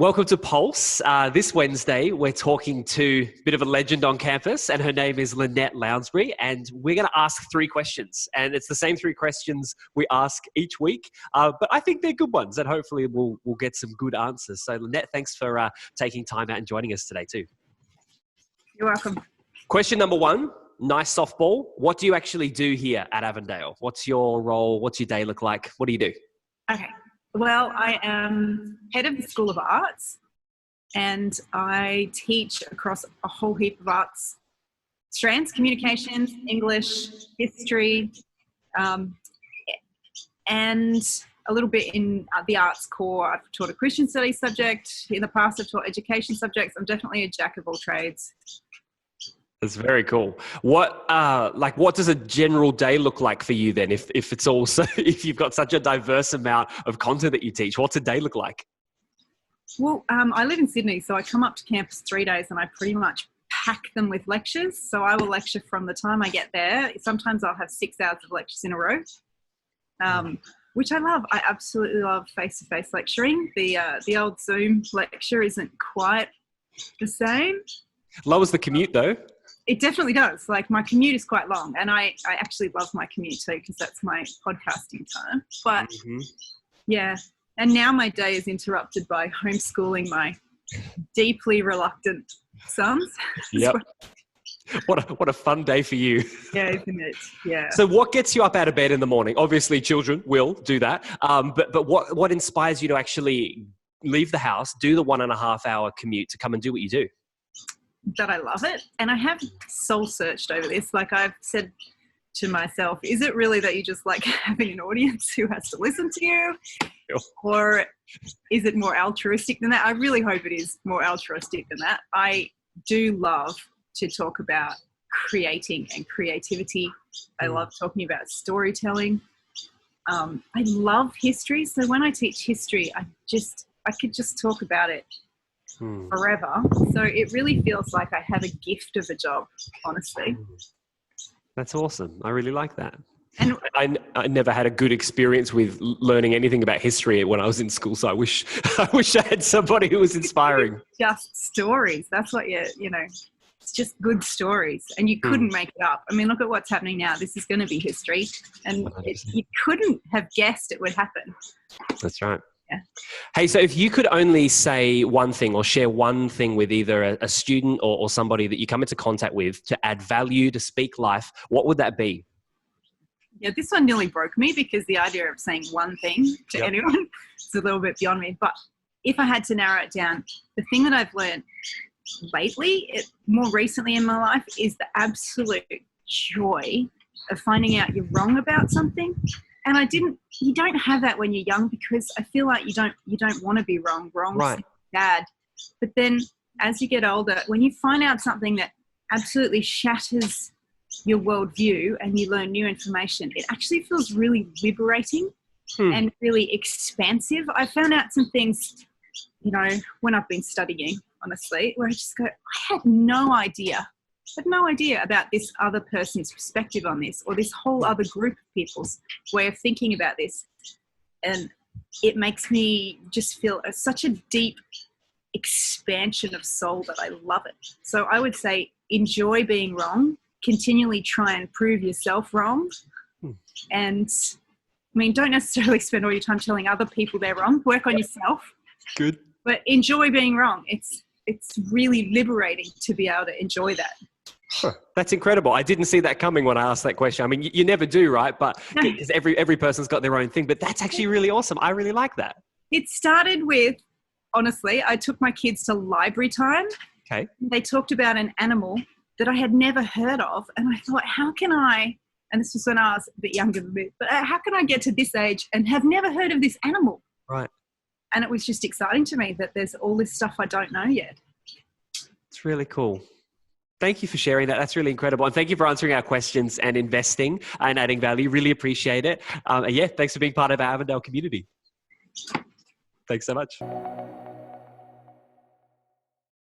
Welcome to Pulse. This Wednesday, we're talking to a bit of a legend on campus, and her name is Lynnette Lounsbury, and we're going to ask 3 questions. And it's the same 3 questions we ask each week, but I think they're good ones, and hopefully we'll get some good answers. So Lynnette, thanks for taking time out and joining us today too. You're welcome. Question number 1, nice softball. What do you actually do here at Avondale? What's your role? What's your day look like? What do you do? Okay. Well, I am head of the School of Arts, and I teach across a whole heap of arts strands: communications, English, history, and a little bit in the arts core. I've taught a Christian studies subject. In the past, I've taught education subjects. I'm definitely a jack of all trades. That's very cool. What does a general day look like for you then? If it's also, if you've got such a diverse amount of content that you teach, what's a day look like? Well, I live in Sydney, so I come up to campus 3 days and I pretty much pack them with lectures. So I will lecture from the time I get there. Sometimes I'll have 6 hours of lectures in a row, which I love. I absolutely love face-to-face lecturing. The old Zoom lecture isn't quite the same. Lowers the commute though. It definitely does. Like, my commute is quite long, and I actually love my commute too, because that's my podcasting time. But yeah, and now my day is interrupted by homeschooling my deeply reluctant sons. Yep. What a fun day for you. Yeah, isn't it? Yeah. So what gets you up out of bed in the morning? Obviously children will do that. But what inspires you to actually leave the house, do the 1.5 hour commute to come and do what you do? That I love it. And I have soul searched over this. Like, I've said to myself, is it really that you just like having an audience who has to listen to you? Sure. Or is it more altruistic than that? I really hope it is more altruistic than that. I do love to talk about creating and creativity. I love talking about storytelling. I love history. So when I teach history, I could just talk about it forever. So it really feels like I have a gift of a job, honestly. That's awesome. I really like that. And I never had a good experience with learning anything about history when I was in school, so I wish I had somebody who was inspiring. Just stories. That's what it's just good stories, and you couldn't make it up. I mean, look at what's happening now. This is going to be history, and you couldn't have guessed it would happen. That's right. Yeah. Hey, so if you could only say one thing or share one thing with either a student or somebody that you come into contact with to add value, to speak life, what would that be? Yeah, this one nearly broke me, because the idea of saying one thing to anyone is a little bit beyond me. But if I had to narrow it down, the thing that I've learned lately, more recently in my life, is the absolute joy of finding out you're wrong about something. And you don't have that when you're young, because I feel like you don't want to be wrong. Wrong's right. Bad. But then as you get older, when you find out something that absolutely shatters your worldview and you learn new information, it actually feels really liberating and really expansive. I found out some things, when I've been studying, honestly, where I just go, I had no idea about this other person's perspective on this, or this whole other group of people's way of thinking about this. And it makes me just feel such a deep expansion of soul that I love it. So I would say, enjoy being wrong, continually try and prove yourself wrong. And I mean, don't necessarily spend all your time telling other people they're wrong. Work on yourself. Good. But enjoy being wrong. It's really liberating to be able to enjoy that. Huh. That's incredible. I didn't see that coming when I asked that question. I mean, you never do, right? But because every person's got their own thing, but that's actually really awesome. I really like that. It started with, honestly, I took my kids to library time. Okay. They talked about an animal that I had never heard of. And I thought, how can I, and this was when I was a bit younger than this, but how can I get to this age and have never heard of this animal? Right. And it was just exciting to me that there's all this stuff I don't know yet. It's really cool. Thank you for sharing that. That's really incredible. And thank you for answering our questions and investing and adding value. Really appreciate it. Thanks for being part of our Avondale community. Thanks so much.